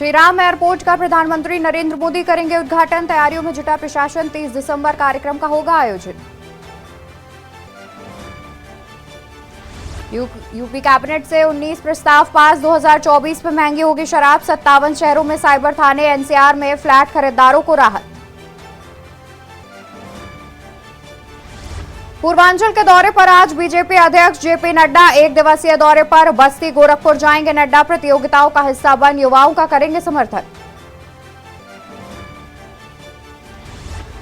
Shri Ram airport का प्रधानमंत्री नरेंद्र मोदी करेंगे उद्घाटन। तैयारियों में जुटा प्रशासन। 30 दिसंबर कार्यक्रम का होगा आयोजन। यूपी कैबिनेट से 19 प्रस्ताव पास। 2024 में महंगी होगी शराब। 57 शहरों में साइबर थाने। एनसीआर में फ्लैट खरीदारों को राहत। पूर्वांचल के दौरे पर आज बीजेपी अध्यक्ष जेपी नड्डा। एक दिवसीय दौरे पर बस्ती गोरखपुर जाएंगे नड्डा। प्रतियोगिताओं का हिस्सा बन युवाओं का करेंगे समर्थन।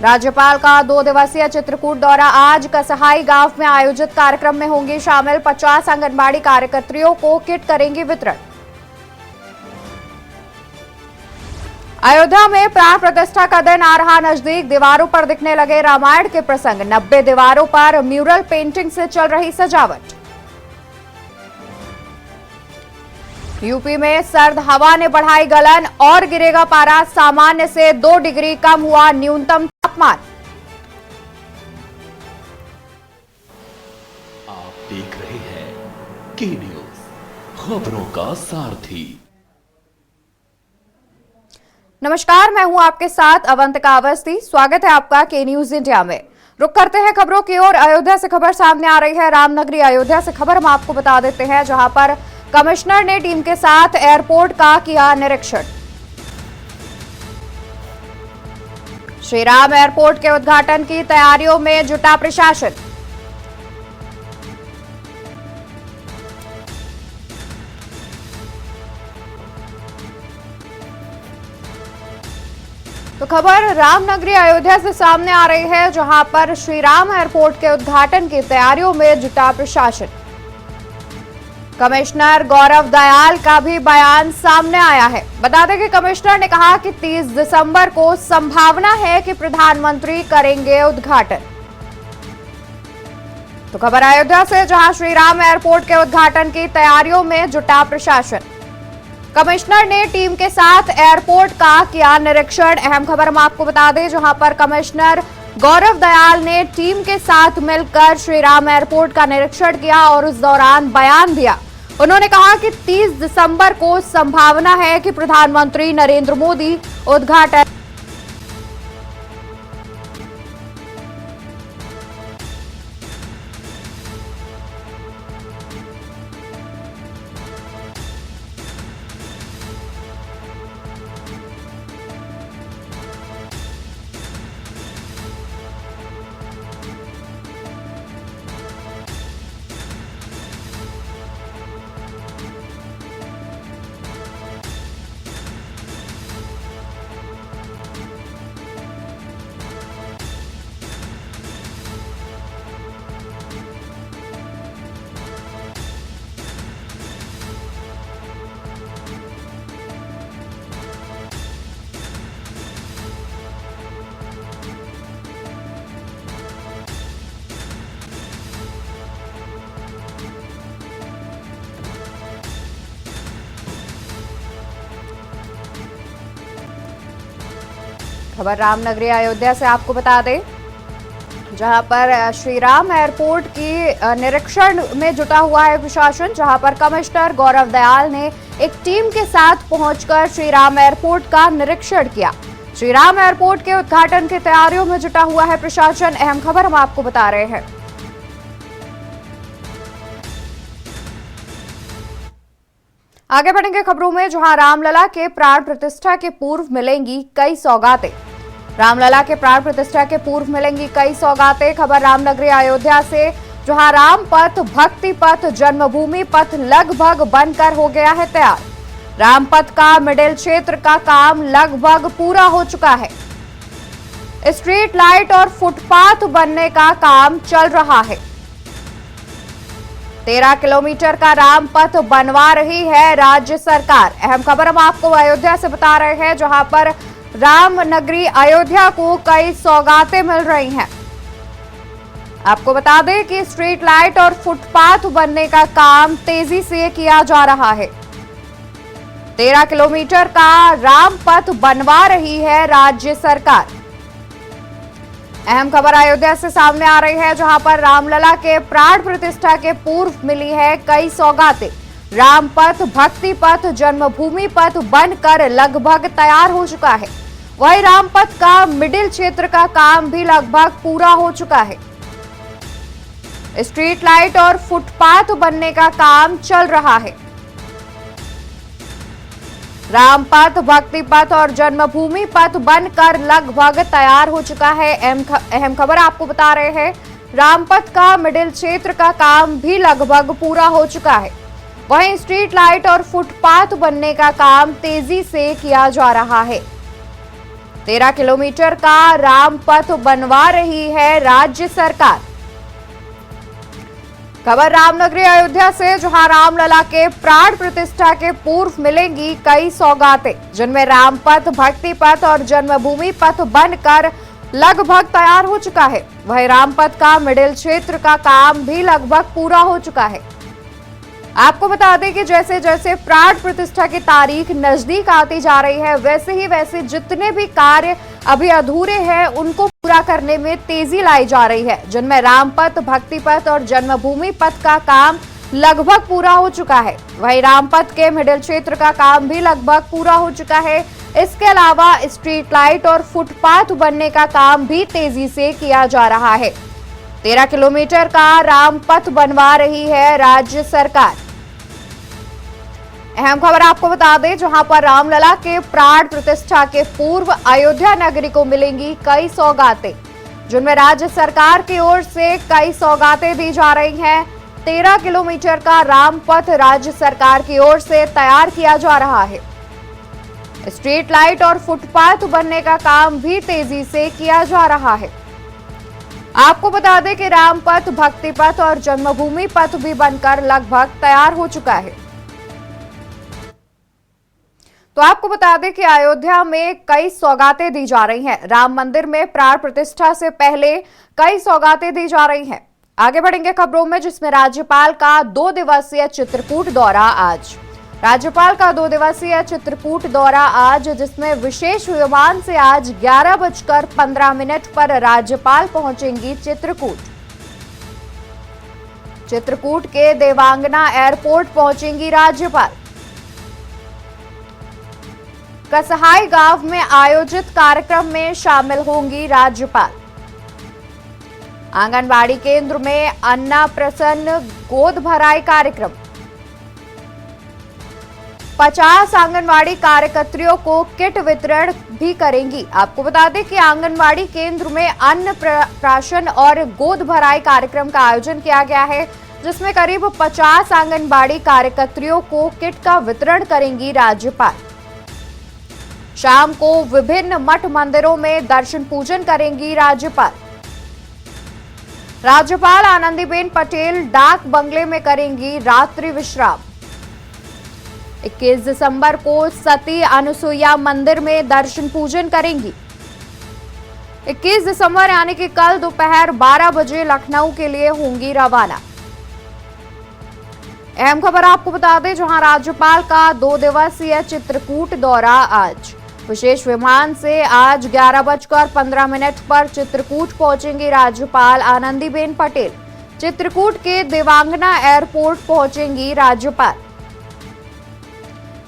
राज्यपाल का 2 दिवसीय चित्रकूट दौरा। आज कसहाई गांव में आयोजित कार्यक्रम में होंगी शामिल। 50 आंगनबाड़ी कार्यकर्त्रियों को किट करेंगे वितरण। अयोध्या में प्राण प्रतिष्ठा का दिन आ रहा नजदीक। दीवारों पर दिखने लगे रामायण के प्रसंग। 90 दीवारों पर म्यूरल पेंटिंग से चल रही सजावट। यूपी में सर्द हवा ने बढ़ाई गलन और गिरेगा पारा। सामान्य से 2 डिग्री कम हुआ न्यूनतम तापमान। आप देख रहे हैं के न्यूज, खबरों का सारथी। नमस्कार, मैं हूं आपके साथ अवंतिका अवस्थी। स्वागत है आपका के न्यूज इंडिया में। रुक करते हैं खबरों की ओर। अयोध्या से खबर सामने आ रही है। रामनगरी अयोध्या से खबर हम आपको बता देते हैं, जहां पर कमिश्नर ने टीम के साथ एयरपोर्ट का किया निरीक्षण। श्री राम एयरपोर्ट के उद्घाटन की तैयारियों में जुटा प्रशासन। तो खबर रामनगरी अयोध्या से सामने आ रही है, जहां पर श्री राम एयरपोर्ट के उद्घाटन की तैयारियों में जुटा प्रशासन। कमिश्नर गौरव दयाल का भी बयान सामने आया है। बता दें कि कमिश्नर ने कहा कि 30 दिसंबर को संभावना है कि प्रधानमंत्री करेंगे उद्घाटन। तो खबर अयोध्या से, जहां श्री राम एयरपोर्ट के उद्घाटन की तैयारियों में जुटा प्रशासन। कमिश्नर ने टीम के साथ एयरपोर्ट का किया निरीक्षण। अहम खबर हम आपको बता दें, जहां पर कमिश्नर गौरव दयाल ने टीम के साथ मिलकर श्री राम एयरपोर्ट का निरीक्षण किया और उस दौरान बयान दिया। उन्होंने कहा कि 30 दिसंबर को संभावना है कि प्रधानमंत्री नरेंद्र मोदी उद्घाटन। खबर रामनगरी अयोध्या से आपको बता दें, जहां पर श्री राम एयरपोर्ट की निरीक्षण में जुटा हुआ है प्रशासन। जहां पर कमिश्नर गौरव दयाल ने एक टीम के साथ पहुंचकर श्री राम एयरपोर्ट का निरीक्षण किया। श्री राम एयरपोर्ट के उद्घाटन की तैयारियों में जुटा हुआ है प्रशासन। अहम खबर हम आपको बता रहे हैं। आगे बढ़ेंगे खबरों में, जहां रामलला के प्राण प्रतिष्ठा के पूर्व मिलेंगी कई सौगातें। रामलला के प्राण प्रतिष्ठा के पूर्व मिलेंगी कई सौगातें। खबर रामनगरी अयोध्या से, जहां राम पथ, भक्ति पथ, जन्मभूमि पथ लगभग बनकर हो गया है तैयार। राम पथ का मिडिल क्षेत्र का काम लगभग पूरा हो चुका है। स्ट्रीट लाइट और फुटपाथ बनने का काम चल रहा है। 13 किलोमीटर का राम पथ बनवा रही है राज्य सरकार। अहम खबर हम आपको अयोध्या से बता रहे हैं, जहां पर रामनगरी अयोध्या को कई सौगातें मिल रही हैं। आपको बता दें कि स्ट्रीट लाइट और फुटपाथ बनने का काम तेजी से किया जा रहा है। 13 किलोमीटर का राम पथ बनवा रही है राज्य सरकार। अहम खबर अयोध्या से सामने आ रही है, जहां पर रामलला के प्राण प्रतिष्ठा के पूर्व मिली है कई सौगातें। राम पथ, भक्ति पथ, जन्मभूमि पथ बनकर लगभग तैयार हो चुका है। वहीं राम पथ का मिडिल क्षेत्र का काम भी लगभग पूरा हो चुका है। स्ट्रीट लाइट और फुटपाथ बनने का काम चल रहा है। राम पथ, भक्ति पथ और जन्मभूमि पथ बनकर लगभग तैयार हो चुका है। अहम खबर आपको बता रहे हैं, राम पथ का मिडिल क्षेत्र का काम भी लगभग पूरा हो चुका है। वहीं स्ट्रीट लाइट और फुटपाथ बनने का काम तेजी से किया जा रहा है। 13 किलोमीटर का राम पथ बनवा रही है राज्य सरकार। खबर रामनगरी अयोध्या से, जहां रामलला के प्राण प्रतिष्ठा के पूर्व मिलेंगी कई सौगातें, जिनमें राम पथ, भक्ति पथ और जन्मभूमि पथ बनकर लगभग तैयार हो चुका है। वहीं राम पथ का मिडिल क्षेत्र का काम भी लगभग पूरा हो चुका है। आपको बता दें कि जैसे जैसे प्राण प्रतिष्ठा की तारीख नजदीक आती जा रही है, वैसे जितने भी कार्य अभी अधूरे हैं उनको पूरा करने में तेजी लाई जा रही है, जिनमें राम पथ, भक्ति पथ और जन्मभूमि पथ का काम लगभग पूरा हो चुका है। वहीं राम पथ के मिडिल क्षेत्र का काम भी लगभग पूरा हो चुका है। इसके अलावा स्ट्रीट लाइट और फुटपाथ बनने का काम भी तेजी से किया जा रहा है। 13 किलोमीटर का राम पथ बनवा रही है राज्य सरकार। अहम खबर आपको बता दें, जहां पर रामलला के प्राण प्रतिष्ठा के पूर्व अयोध्या नगरी को मिलेंगी कई सौगातें, जिनमें राज्य सरकार की ओर से कई सौगातें दी जा रही हैं। 13 किलोमीटर का राम पथ राज्य सरकार की ओर से तैयार किया जा रहा है। स्ट्रीट लाइट और फुटपाथ बनने का काम भी तेजी से किया जा रहा है। आपको बता दें कि राम पथ, भक्ति पथ और जन्मभूमि पथ भी बनकर लगभग तैयार हो चुका है। तो आपको बता दें कि अयोध्या में कई सौगातें दी जा रही हैं। राम मंदिर में प्राण प्रतिष्ठा से पहले कई सौगातें दी जा रही हैं। आगे बढ़ेंगे खबरों में, जिसमें राज्यपाल का 2 दिवसीय चित्रकूट दौरा आज। राज्यपाल का 2 दिवसीय चित्रकूट दौरा आज, जिसमें विशेष विमान से आज 11:15 पर राज्यपाल पहुंचेंगी चित्रकूट। चित्रकूट के देवांगना एयरपोर्ट पहुंचेंगी राज्यपाल। कसहाई गांव में आयोजित कार्यक्रम में शामिल होंगी राज्यपाल। आंगनबाड़ी केंद्र में अन्नप्राशन गोद भराई कार्यक्रम। 50 आंगनबाड़ी कार्यकर्तियों को किट वितरण भी करेंगी। आपको बता दें कि आंगनबाड़ी केंद्र में अन्नप्राशन और गोद भराई कार्यक्रम का आयोजन किया गया है, जिसमें करीब 50 आंगनबाड़ी कार्यकर्तियों को किट का वितरण करेंगी राज्यपाल। शाम को विभिन्न मठ मंदिरों में दर्शन पूजन करेंगी राज्यपाल। राज्यपाल आनंदीबेन पटेल डाक बंगले में करेंगी रात्रि विश्राम। 21 दिसंबर को सती अनुसुईया मंदिर में दर्शन पूजन करेंगी। 21 दिसंबर यानी कि कल दोपहर 12 बजे लखनऊ के लिए होंगी रवाना। अहम खबर आपको बता दें, जहां राज्यपाल का 2 दिवसीय चित्रकूट दौरा आज। विशेष विमान से आज 11:15 पर चित्रकूट पहुंचेंगी राज्यपाल आनंदीबेन पटेल। चित्रकूट के देवांगना एयरपोर्ट पहुंचेंगी राज्यपाल।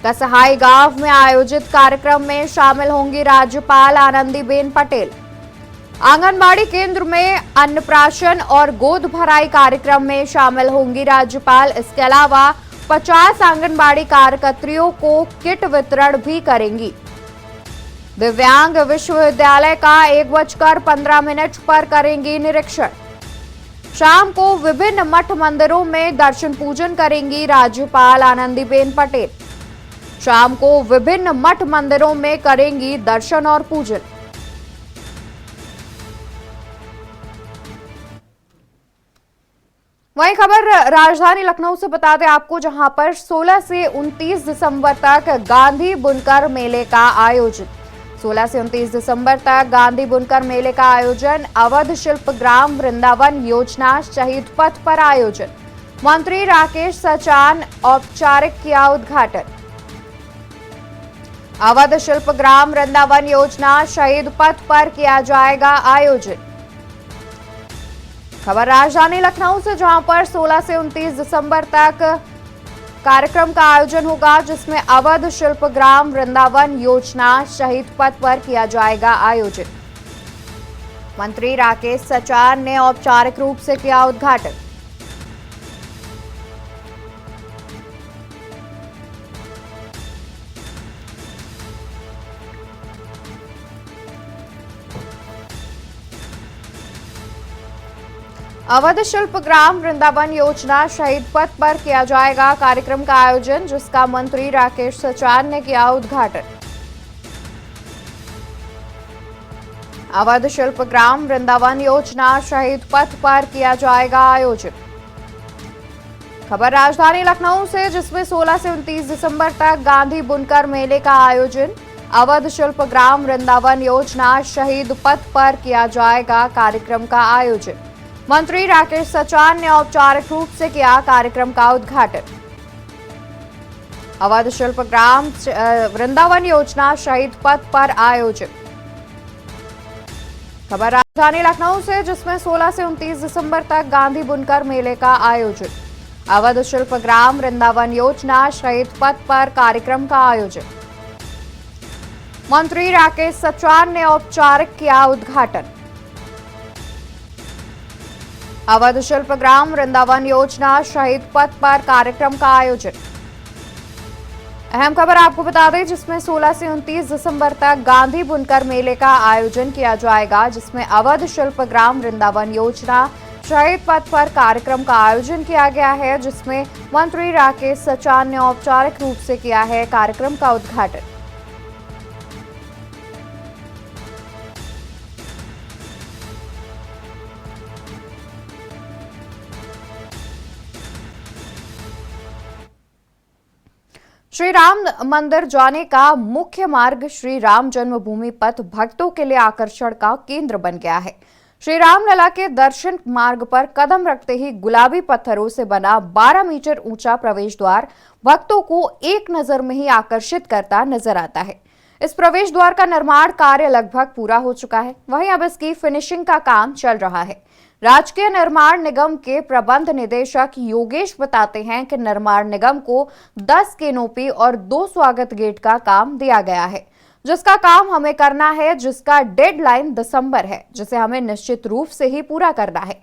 कसहाई गांव में आयोजित कार्यक्रम में शामिल होंगी राज्यपाल आनंदीबेन पटेल। आंगनबाड़ी केंद्र में अन्नप्राशन और गोद भराई कार्यक्रम में शामिल होंगी राज्यपाल। इसके अलावा 50 आंगनबाड़ी कार्यकर्तियों को किट वितरण भी करेंगी। दिव्यांग विश्वविद्यालय का 1:15 पर करेंगी निरीक्षण। शाम को विभिन्न मठ मंदिरों में दर्शन पूजन करेंगी राज्यपाल आनंदीबेन पटेल। शाम को विभिन्न मठ मंदिरों में करेंगी दर्शन और पूजन। वहीं खबर राजधानी लखनऊ से बता दें आपको, जहां पर 16 से 29 दिसंबर तक गांधी बुनकर मेले का आयोजन। 16 से 29 दिसंबर तक गांधी बुनकर मेले का आयोजन। अवध शिल्पग्राम वृंदावन योजना शहीद पथ पर आयोजन। मंत्री राकेश सचान औपचारिक किया उद्घाटन। अवध शिल्पग्राम वृंदावन योजना शहीद पथ पर किया जाएगा आयोजन। खबर राजधानी लखनऊ से, जहां पर 16 से 29 दिसंबर तक कार्यक्रम का आयोजन होगा, जिसमें अवध शिल्पग्राम वृंदावन योजना शहीद पथ पर किया जाएगा आयोजित। मंत्री राकेश सचार ने औपचारिक रूप से किया उद्घाटन। अवध शिल्पग्राम वृंदावन योजना शहीद पथ पर किया जाएगा कार्यक्रम का आयोजन, जिसका मंत्री राकेश सचार ने किया उद्घाटन। अवध शिल्पग्राम वृंदावन योजना शहीद पथ पर किया जाएगा आयोजित। खबर राजधानी लखनऊ से, जिसमें 16 से 29 दिसंबर तक गांधी बुनकर मेले का आयोजन। अवध शिल्पग्राम वृंदावन योजना शहीद पथ पर किया जाएगा कार्यक्रम का आयोजन। मंत्री राकेश सचार ने औपचारिक रूप से किया कार्यक्रम का उद्घाटन। अवध शिल्पग्राम वृंदावन योजना शहीद पथ पर आयोजित। खबर राजधानी लखनऊ से, जिसमें 16 से 29 दिसंबर तक गांधी बुनकर मेले का आयोजन। अवध शिल्पग्राम वृंदावन योजना शहीद पथ पर कार्यक्रम का आयोजन। मंत्री राकेश सचार ने औपचारिक किया उद्घाटन। अवध शिल्पग्राम वृंदावन योजना शहीद पथ पर कार्यक्रम का आयोजन। अहम खबर आपको बता दें, जिसमें 16 से 29 दिसंबर तक गांधी बुनकर मेले का आयोजन किया जाएगा, जिसमें अवध शिल्पग्राम वृंदावन योजना शहीद पथ पर कार्यक्रम का आयोजन किया गया है, जिसमें मंत्री राकेश सचार ने औपचारिक रूप से किया है कार्यक्रम का उद्घाटन। श्री राम मंदिर जाने का मुख्य मार्ग श्री राम जन्मभूमि पथ भक्तों के लिए आकर्षण का केंद्र बन गया है। श्री राम लला के दर्शन मार्ग पर कदम रखते ही गुलाबी पत्थरों से बना 12 मीटर ऊंचा प्रवेश द्वार भक्तों को एक नजर में ही आकर्षित करता नजर आता है। इस प्रवेश द्वार का निर्माण कार्य लगभग पूरा हो चुका है, वहीं अब इसकी फिनिशिंग का काम चल रहा है। राजकीय निर्माण निगम के प्रबंध निदेशक योगेश बताते हैं कि निर्माण निगम को 10 कैनोपी और 2 स्वागत गेट का काम दिया गया है, जिसका काम हमें करना है, जिसका डेडलाइन दिसंबर है, जिसे हमें निश्चित रूप से ही पूरा करना है।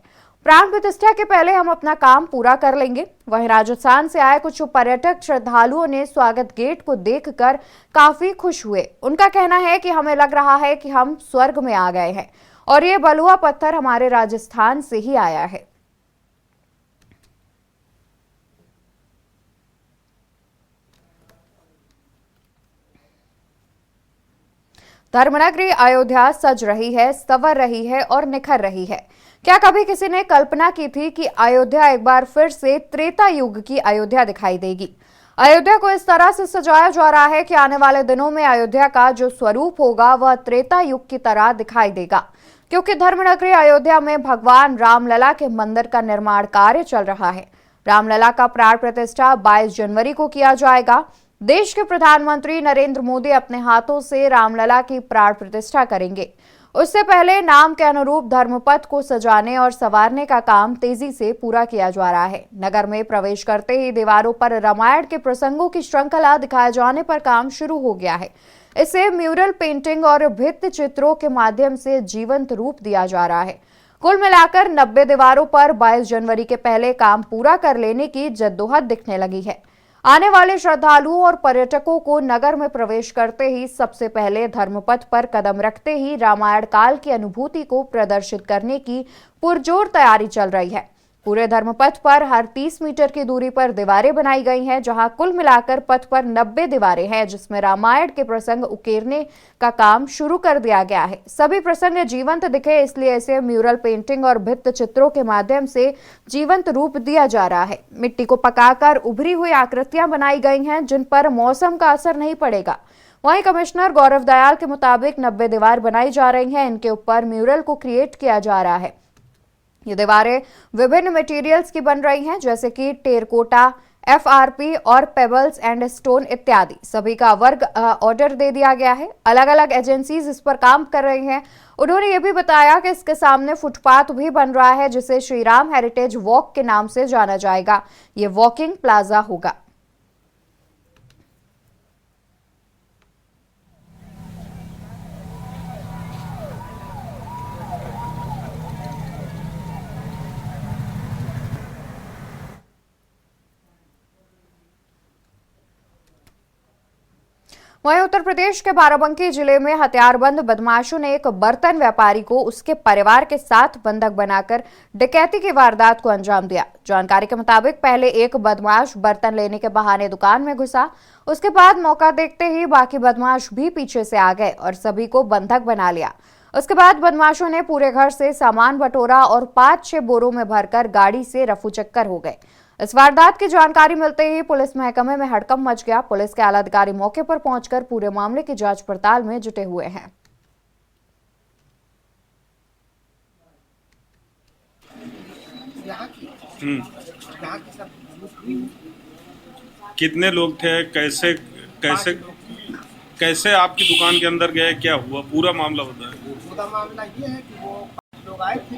प्राण प्रतिष्ठा के पहले हम अपना काम पूरा कर लेंगे। वहीं राजस्थान से आए कुछ पर्यटक श्रद्धालुओं ने स्वागत गेट को देखकर काफी खुश हुए। उनका कहना है कि हमें लग रहा है कि हम स्वर्ग में आ गए हैं और ये बलुआ पत्थर हमारे राजस्थान से ही आया है। धर्मनगरी अयोध्या सज रही है, संवर रही है और निखर रही है। क्या कभी किसी ने कल्पना की थी कि अयोध्या एक बार फिर से त्रेता युग की अयोध्या दिखाई देगी। अयोध्या को इस तरह से सजाया जा रहा है कि आने वाले दिनों में अयोध्या का जो स्वरूप होगा वह त्रेता युग की तरह दिखाई देगा, क्योंकि धर्मनगरी अयोध्या में भगवान रामलला के मंदिर का निर्माण कार्य चल रहा है। रामलला का प्राण प्रतिष्ठा 22 जनवरी को किया जाएगा। देश के प्रधानमंत्री नरेंद्र मोदी अपने हाथों से रामलला की प्राण प्रतिष्ठा करेंगे। उससे पहले नाम के अनुरूप धर्मपथ को सजाने और संवारने का काम तेजी से पूरा किया जा रहा है। नगर में प्रवेश करते ही दीवारों पर रामायण के प्रसंगों की श्रृंखला दिखाए जाने पर काम शुरू हो गया है। इसे म्यूरल पेंटिंग और भित्ति चित्रों के माध्यम से जीवंत रूप दिया जा रहा है। कुल मिलाकर 90 दीवारों पर 22 जनवरी के पहले काम पूरा कर लेने की जद्दोजहद दिखने लगी है। आने वाले श्रद्धालुओं और पर्यटकों को नगर में प्रवेश करते ही सबसे पहले धर्मपथ पर कदम रखते ही रामायण काल की अनुभूति को प्रदर्शित करने की पुरजोर तैयारी चल रही है। पूरे धर्मपथ पर हर 30 मीटर की दूरी पर दीवारें बनाई गई हैं, जहां कुल मिलाकर पथ पर 90 दीवारें हैं, जिसमें रामायण के प्रसंग उकेरने का काम शुरू कर दिया गया है। सभी प्रसंग जीवंत दिखे, इसलिए इसे म्यूरल पेंटिंग और भित्ति चित्रों के माध्यम से जीवंत रूप दिया जा रहा है। मिट्टी को पकाकर उभरी हुई आकृतियां बनाई गई हैं, जिन पर मौसम का असर नहीं पड़ेगा। वहीं कमिश्नर गौरव दयाल के मुताबिक 90 दीवार बनाई जा रही हैं, इनके ऊपर म्यूरल को क्रिएट किया जा रहा है। ये दीवारें विभिन्न मटेरियल्स की बन रही हैं, जैसे कि टेरकोटा, एफआरपी और पेबल्स एंड स्टोन इत्यादि। सभी का वर्ग ऑर्डर दे दिया गया है। अलग अलग एजेंसीज इस पर काम कर रही हैं। उन्होंने ये भी बताया कि इसके सामने फुटपाथ भी बन रहा है, जिसे श्री राम हेरिटेज वॉक के नाम से जाना जाएगा। ये वॉकिंग प्लाजा होगा। वहीं उत्तर प्रदेश के बाराबंकी जिले में हथियारबंद बदमाशों ने एक बर्तन व्यापारी को उसके परिवार के साथ बंधक बनाकर डकैती की वारदात को अंजाम दिया। जानकारी के मुताबिक पहले एक बदमाश बर्तन लेने के बहाने दुकान में घुसा, उसके बाद मौका देखते ही बाकी बदमाश भी पीछे से आ गए और सभी को बंधक बना लिया। उसके बाद बदमाशों ने पूरे घर से सामान बटोरा और 5-6 बोरों में भरकर गाड़ी से रफूचक्कर हो गए। इस वारदात की जानकारी मिलते ही पुलिस महकमे में हड़कंप मच गया। पुलिस के आला अधिकारी मौके पर पहुंचकर पूरे मामले की जांच पड़ताल में जुटे हुए हैं। कितने लोग थे? कैसे कैसे कैसे आपकी दुकान के अंदर गए? क्या हुआ? पूरा मामला बताएं। पूरा मामला ये है कि वो 5 लोग आए थे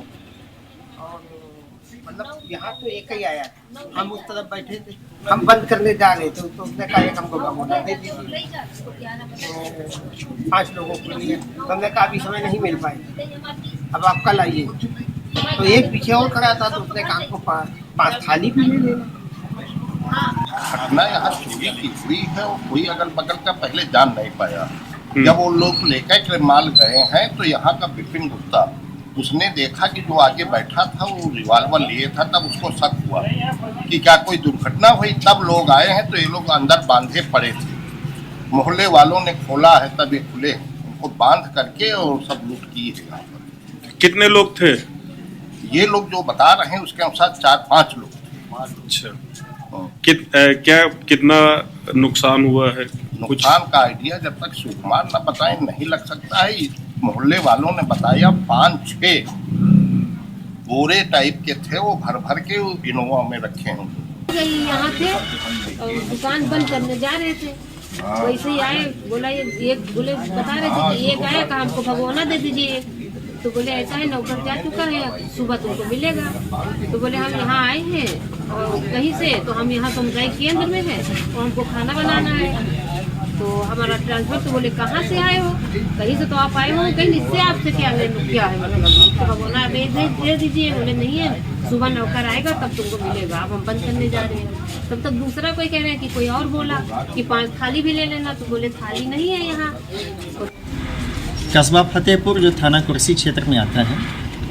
और मतलब यहाँ तो एक ही आया था। हम उस तरफ बैठे थे, हम बंद करने जा रहे थे तो उसने कहा एक हमको भगोना दे दीजिए तो 5 लोगों के लिए। तो हमने कहा अभी समय नहीं मिल पाएगा, अब आप कल आइए। तो एक पीछे और खड़ा था तो उसने कहा हमको 5 थाली भी ले लेना। घटना यहाँ चोरी की हुई है और कोई अगल बगल का पहले जान नहीं पाया। जब वो लोग लेकर के माल गए हैं तो यहाँ का विपिन गुप्ता उसने देखा कि जो आगे बैठा था वो रिवॉल्वर लिए था, तब उसको शक हुआ कि क्या कोई दुर्घटना हुई। तब लोग आए हैं तो ये लोग अंदर बांधे पड़े थे, मोहल्ले वालों ने खोला है तब ये खुले, उनको बांध करके और सब लूट की है। यहाँ पर कितने लोग थे? ये लोग जो बता रहे हैं उसके अनुसार 4-5 लोग थे। अच्छा, क्या कितना नुकसान हुआ है? नुकसान का आइडिया जब तक सुकुमार न बताए नहीं लग सकता है। मोहल्ले वालों ने बताया 5-6 बोरे टाइप के थे, वो भर भर के इनोवा में रखे हैं। यहाँ थे और दुकान बंद करने जा रहे थे, वैसे ही आए। बोला ये एक बोले बता रहे थे कि एक आया कहा हमको भगोना दे दीजिए। तो बोले ऐसा है नौकर जा चुका है, सुबह तुमको मिलेगा। तो बोले हम यहाँ आए हैं और कहीं से, तो हम यहाँ समुदाय केंद्र में हैं और हमको खाना बनाना है तो हमारा ट्रांसफर। तो बोले कहाँ से आए हो? कहीं से तो आप आए हो, कहीं इससे आपसे क्या है मतलब तो भगोना दे दीजिए। बोले नहीं है, सुबह नौकर आएगा तब तुमको मिलेगा, अब हम बंद करने जा रहे हैं। तब तक दूसरा कोई कह रहे हैं कि कोई और बोला कि 5 थाली भी ले लेना। तो बोले थाली नहीं है यहाँ। कस्बा फतेहपुर जो थाना कुर्सी क्षेत्र में आता है,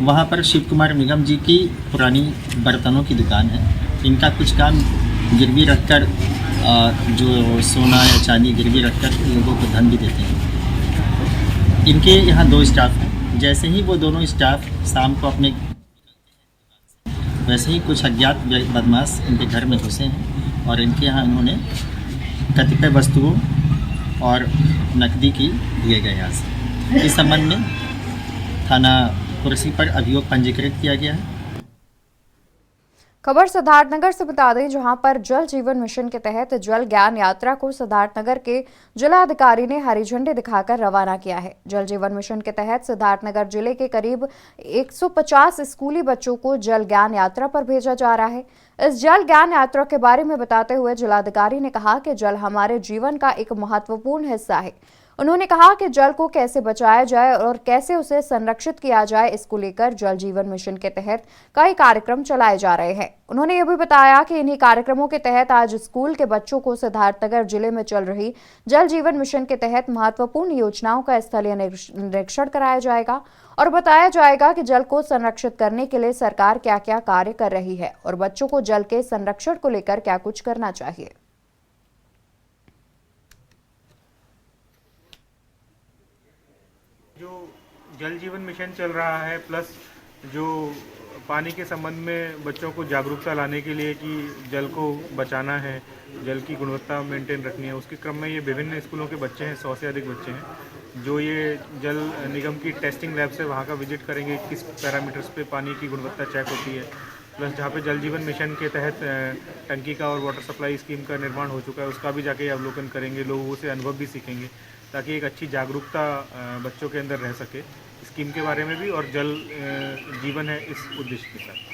वहाँ पर शिव कुमार निगम जी की पुरानी बर्तनों की दुकान है। इनका कुछ काम गिरवी रखकर जो सोना या चांदी गिरवी रखकर लोगों को धन भी देते हैं। इनके यहाँ 2 स्टाफ हैं। जैसे ही वो दोनों स्टाफ शाम को अपने वैसे ही कुछ अज्ञात बदमाश इनके घर में घुसे हैं और इनके यहाँ इन्होंने कतिपय वस्तुओं और नकदी की लिए गए यहाँ से। इस संबंध में थाना कुर्सी पर अभियोग पंजीकृत किया गया है। खबर सिद्धार्थनगर से बता दें, जहां पर जल जीवन मिशन के तहत जल ज्ञान यात्रा को सिद्धार्थनगर के जिलाधिकारी ने हरी झंडी दिखाकर रवाना किया है। जल जीवन मिशन के तहत सिद्धार्थनगर जिले के करीब 150 स्कूली बच्चों को जल ज्ञान यात्रा पर भेजा जा रहा है। इस जल ज्ञान यात्रा के बारे में बताते हुए जिलाधिकारी ने कहा कि जल हमारे जीवन का एक महत्वपूर्ण हिस्सा है। उन्होंने कहा कि जल को कैसे बचाया जाए और कैसे उसे संरक्षित किया जाए, इसको लेकर जल जीवन मिशन के तहत कई कार्यक्रम चलाए जा रहे हैं। उन्होंने ये भी बताया कि इन्हीं कार्यक्रमों के तहत आज स्कूल के बच्चों को सिद्धार्थनगर जिले में चल रही जल जीवन मिशन के तहत महत्वपूर्ण योजनाओं का स्थलीय निरीक्षण कराया जाएगा और बताया जाएगा कि जल को संरक्षित करने के लिए सरकार क्या क्या कार्य कर रही है और बच्चों को जल के संरक्षण को लेकर क्या कुछ करना चाहिए। जो जल जीवन मिशन चल रहा है, प्लस जो पानी के संबंध में बच्चों को जागरूकता लाने के लिए कि जल को बचाना है, जल की गुणवत्ता मेंटेन रखनी है, उसके क्रम में ये विभिन्न स्कूलों के बच्चे हैं, 100 से अधिक बच्चे हैं जो ये जल निगम की टेस्टिंग लैब से वहाँ का विजिट करेंगे, किस पैरामीटर्स पे पानी की गुणवत्ता चेक होती है। प्लस जहाँ पे जल जीवन मिशन के तहत टंकी का और वाटर सप्लाई स्कीम का निर्माण हो चुका है, उसका भी जाके अवलोकन करेंगे, लोगों से अनुभव भी सीखेंगे ताकि एक अच्छी जागरूकता बच्चों के अंदर रह सके स्कीम के बारे में भी, और जल जीवन है इस उद्देश्य के साथ।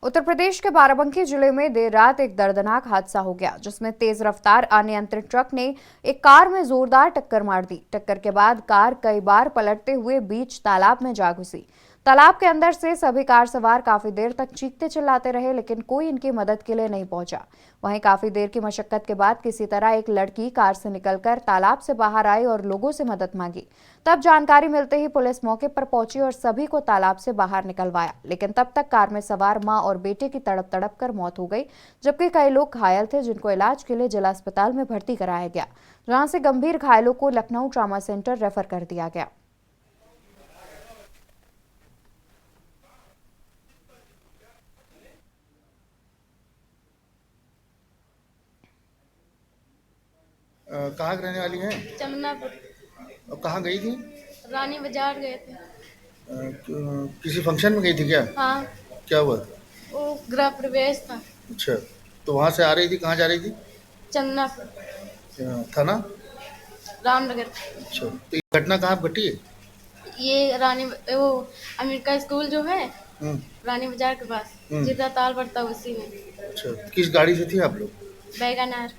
उत्तर प्रदेश के बाराबंकी जिले में देर रात एक दर्दनाक हादसा हो गया, जिसमें तेज रफ्तार अनियंत्रित ट्रक ने एक कार में जोरदार टक्कर मार दी। टक्कर के बाद कार कई बार पलटते हुए बीच तालाब में जा घुसी। तालाब के अंदर से सभी कार सवार काफी देर तक चीखते चिल्लाते रहे, लेकिन कोई इनकी मदद के लिए नहीं पहुंचा। वहीं काफी देर की मशक्कत के बाद किसी तरह एक लड़की कार से निकलकर तालाब से बाहर आई और लोगों से मदद मांगी। तब जानकारी मिलते ही पुलिस मौके पर पहुंची और सभी को तालाब से बाहर निकलवाया, लेकिन तब तक कार में सवार मां और बेटे की तड़प तड़प कर मौत हो गई, जबकि कई लोग घायल थे जिनको इलाज के लिए जिला अस्पताल में भर्ती कराया गया, जहां से गंभीर घायलों को लखनऊ ट्रॉमा सेंटर रेफर कर दिया गया। कहाँ की रहने वाली हैं? जमुनापुर। और कहाँ गई थी? रानी बाजार गए थे। किसी फंक्शन में गई थी क्या? हाँ, क्या हुआ? वो गृह प्रवेश था। अच्छा, तो वहाँ से आ रही थी, कहाँ जा रही थी? जमुनापुर थाना रामनगर। अच्छा, तो ये घटना कहाँ घटी है? ये वो अमेरिका स्कूल जो है रानी बाजार के पास, जितना ताल पड़ता है उसी में। अच्छा, किस गाड़ी से थी आप लोग? बैगनार।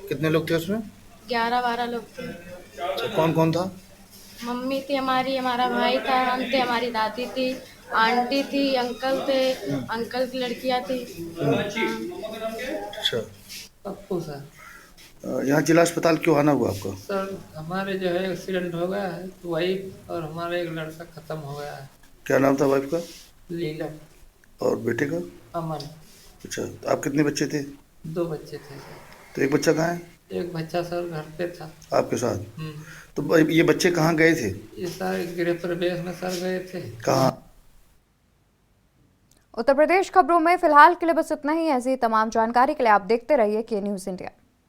कितने लोग थे उसमें? 11-12 लोग थे। अच्छा, कौन कौन था? मम्मी थी हमारी, हमारा भाई था, हम थे, हमारी दादी थी, आंटी थी, अंकल थे, अंकल की लड़कियां थी। अच्छा, पप्पू सर। यहाँ जिला अस्पताल क्यों आना हुआ आपको? सर हमारे जो है एक्सीडेंट हो गया है, तो वाइफ और हमारा एक लड़का खत्म हो गया है। क्या नाम था वाइफ का? लीला। और बेटे का? अमन। अच्छा, तो आप कितने बच्चे थे? 2 बच्चे थे सर। तो एक बच्चा कहाँ है? एक बच्चा सर घर पे था आपके साथ। तो ये बच्चे कहाँ गए थे? ये सर गृह प्रवेश में सर गए थे। कहाँ? उत्तर प्रदेश खबरों में फिलहाल के लिए बस इतना ही। ऐसी तमाम जानकारी के लिए आप देखते रहिए के न्यूज़ इंडिया।